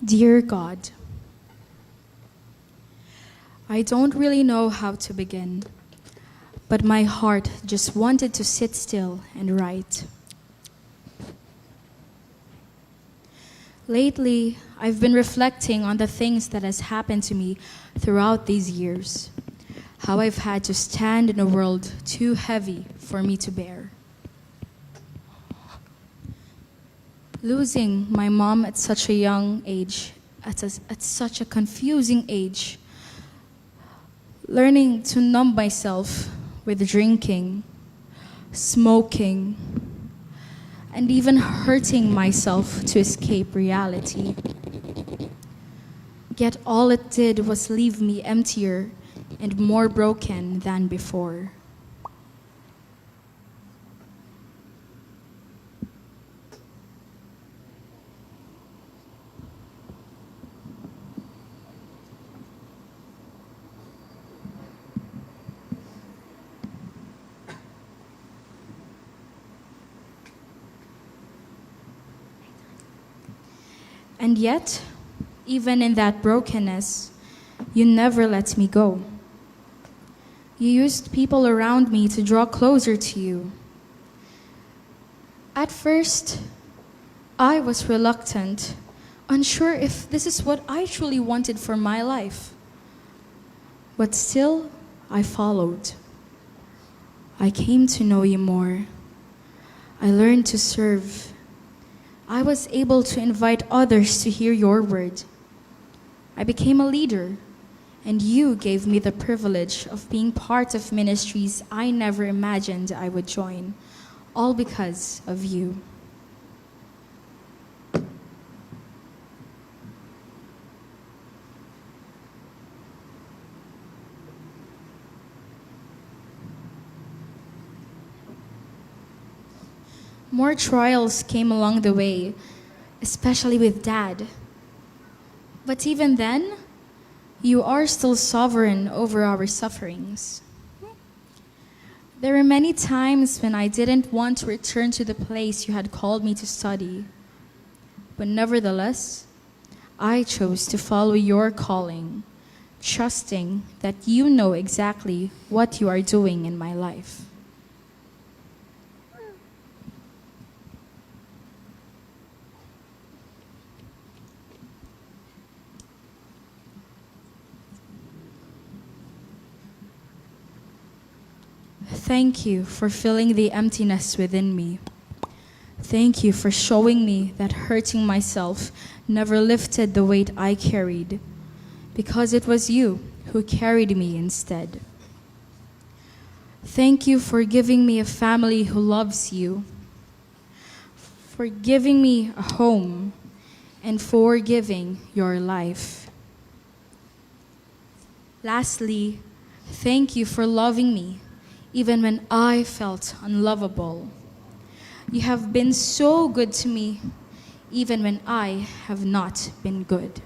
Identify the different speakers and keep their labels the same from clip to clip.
Speaker 1: Dear God, I don't really know how to begin, but my heart just wanted to sit still and write. Lately, I've been reflecting on the things that has happened to me throughout these years, how I've had to stand in a world too heavy for me to bear. Losing my mom at such a young age, at such a confusing age, learning to numb myself with drinking, smoking, and even hurting myself to escape reality. Yet all it did was leave me emptier and more broken than before. And yet, even in that brokenness, you never let me go. You used people around me to draw closer to you. At first, I was reluctant, unsure if this is what I truly wanted for my life. But still, I followed. I came to know you more. I learned to serve. I was able to invite others to hear your word. I became a leader, and you gave me the privilege of being part of ministries I never imagined I would join, all because of you. More trials came along the way, especially with Dad. But even then, you are still sovereign over our sufferings. There were many times when I didn't want to return to the place you had called me to study. But nevertheless, I chose to follow your calling, trusting that you know exactly what you are doing in my life. Thank you for filling the emptiness within me. Thank you for showing me that hurting myself never lifted the weight I carried, because it was you who carried me instead. Thank you for giving me a family who loves you, for giving me a home, and for giving your life. Lastly, thank you for loving me even when I felt unlovable. You have been so good to me, even when I have not been good.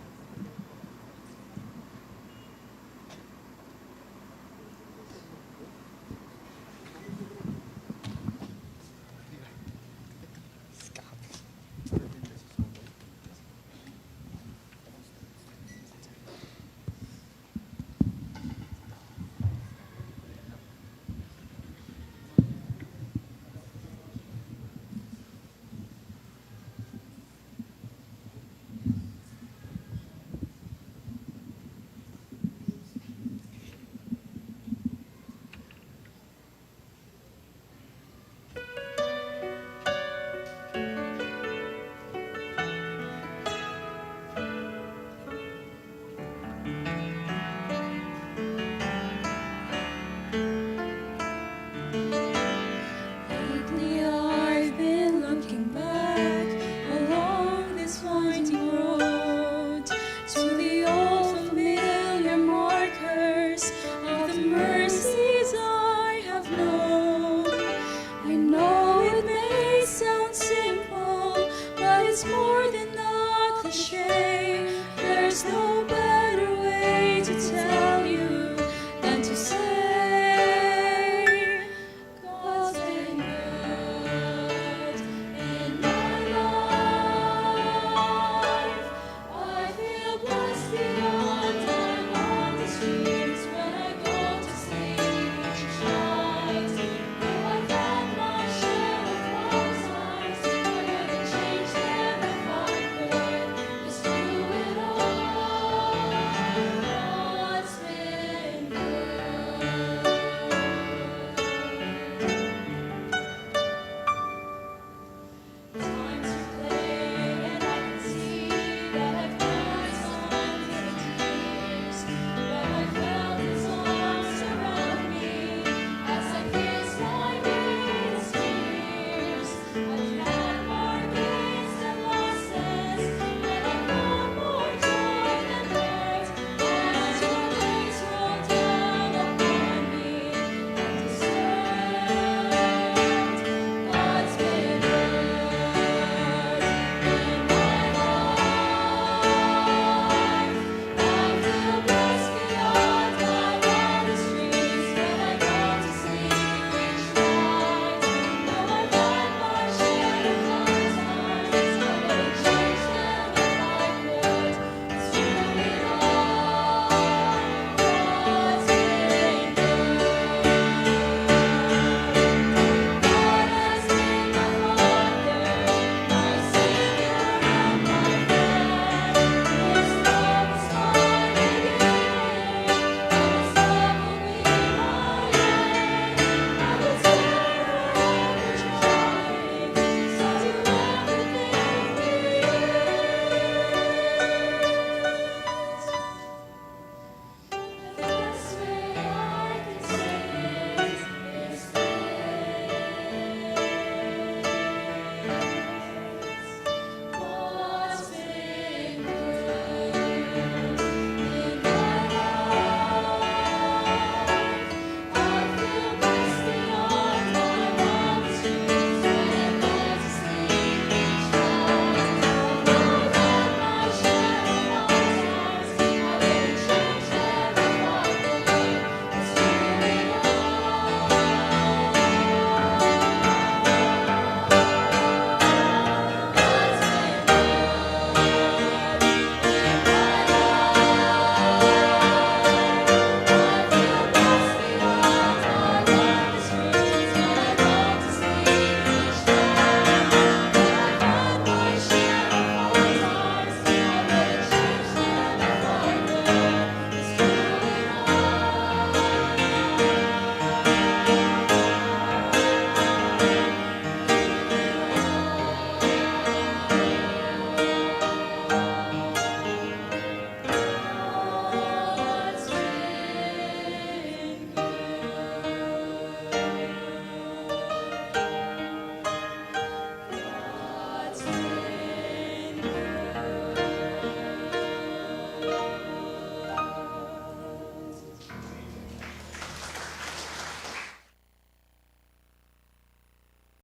Speaker 2: Lately I've been looking back along this winding road to the